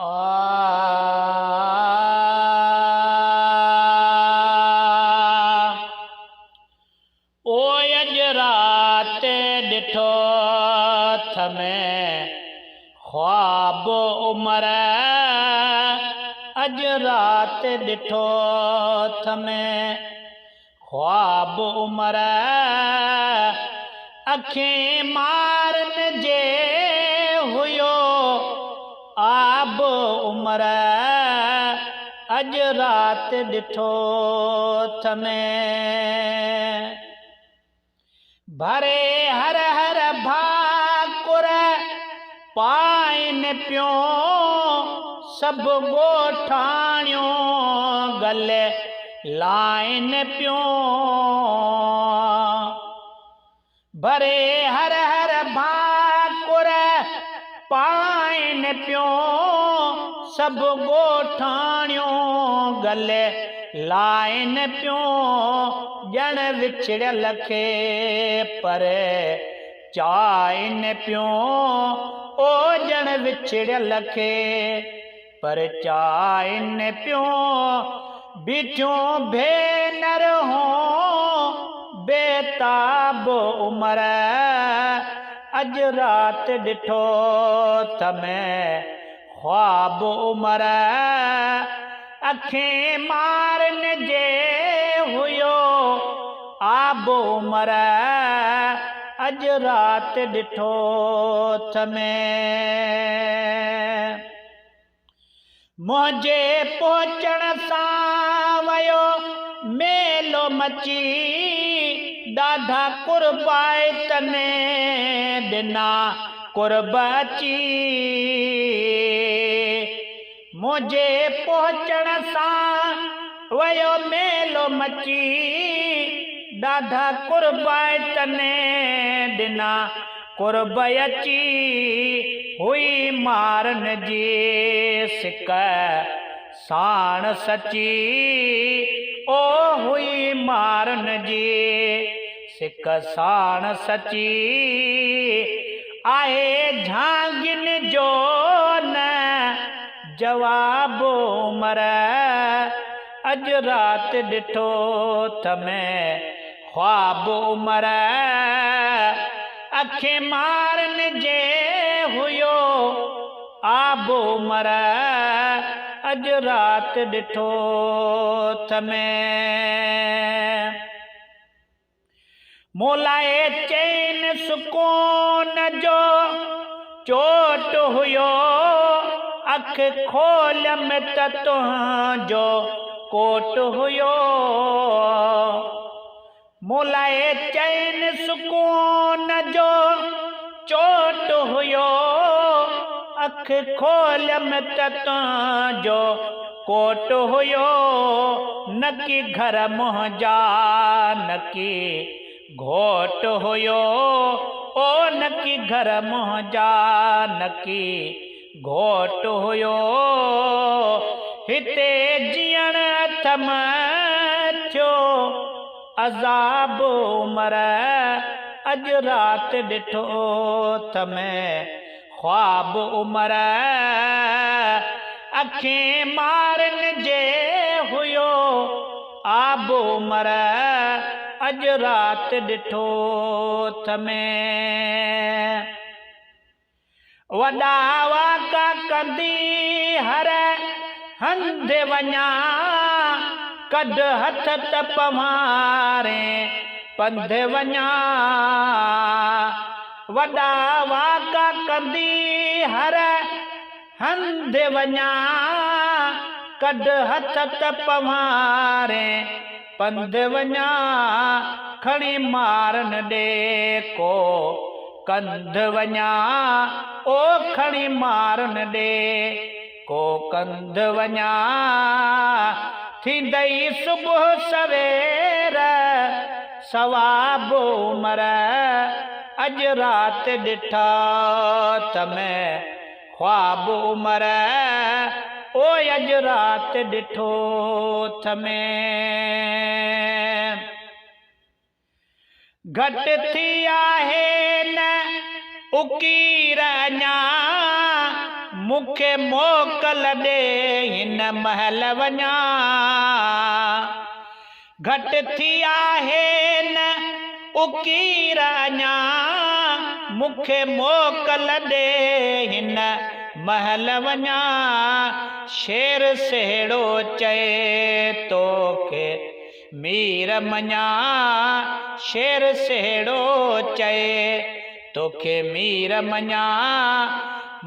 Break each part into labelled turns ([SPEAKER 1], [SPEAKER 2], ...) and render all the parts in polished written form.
[SPEAKER 1] आ ओ अज रात डिठो थमें ख्वाब उमर अज रात डिठो थमें ख्वाब उमर अखें मारन जे हुयो आब उमर अज रात डिठो थमें भरे हर हर भाकुर पाइन पियो सब गोठाणियों गले लाइन पियो भरे हर हर भाकुर पाइन पियो सब गोठाणियों गले लाइन पियो जण विछड़ियल खे पर चाइन पियो ओ जण विछड़ियल खे पर चाइन पियो बीठियो भेनर हो बेताब उमर अज रात डिठो थमें ख्वाब उमर अखें मारन जे हुयो आब उमर अज रात डिठो थमें मुझे पहुंचण सां वयो मेलो मची ॾाढा कुर्बाइत ने ॾिना कुर्ब अची मुझे पहुंचण सां वयो मेलो मची ॾाढा कुर्बाइत ने ॾिना कुर्ब अची हुई मारन जी सिक साण सची ओ हुई मारन जी सिक साण सची आहे झांगिन जो न जवाब उमर अज रात डिठो थमें ख्वाब उमर अखें मारन जे हुयो आब उमर अज रात डिठो थमें मोलाए चैन सुकून जो चोट हुयो अख खोलम त तुंहिंजो कोट हुयो मोलाए चैन सुकून जो चोट हुयो अख खोलम त तुंहिंजो कोट हुयो नकी घर मुंहिंजा नकी घोट हुयो ओ नकी घर मुंहिंजा नकी घोट हुयो हिते जीअण थम थियो अज़ाब उमर अज रात डिठो थमें ख्वाब उमर अखें मारन जे हुयो आब उमर अज रात डिठो थमें वॾा वाका कंदी हर हंध वञा कढ हथ त पवारे पंध वञा वॾा वाका कंदी हर हंध वञा कढ हथ त पवारे पंध वञा खणी मारन ॾे को कंध वञा ओ खणी मारन ॾे को कंध वञा थींदई सुबुह सवेर सवाब उमर अज रात डिठा थमें ख्वाब उमर ओ अज रात डिठो थमें घट थी आहे न उकीर अञा मूंखे मोकल ॾे हिन महल वञा घटि थी आहे न उकीर अञा मूंखे मोकल ॾे हिन महल वञा शेर सेड़ो चए तोखे मीर मञा शेर सेड़ो चए तोखे मीर मञा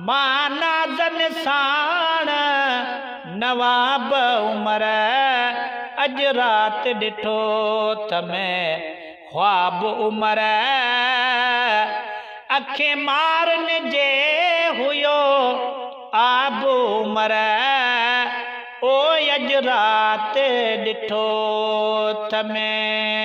[SPEAKER 1] मां नाज़न साण नवाब उमर अॼु राति ॾिठो त मैं ख्वाब उमर अखे मारनि जे हुयो आब उमर ओ अॼु राति ॾिठो त मैं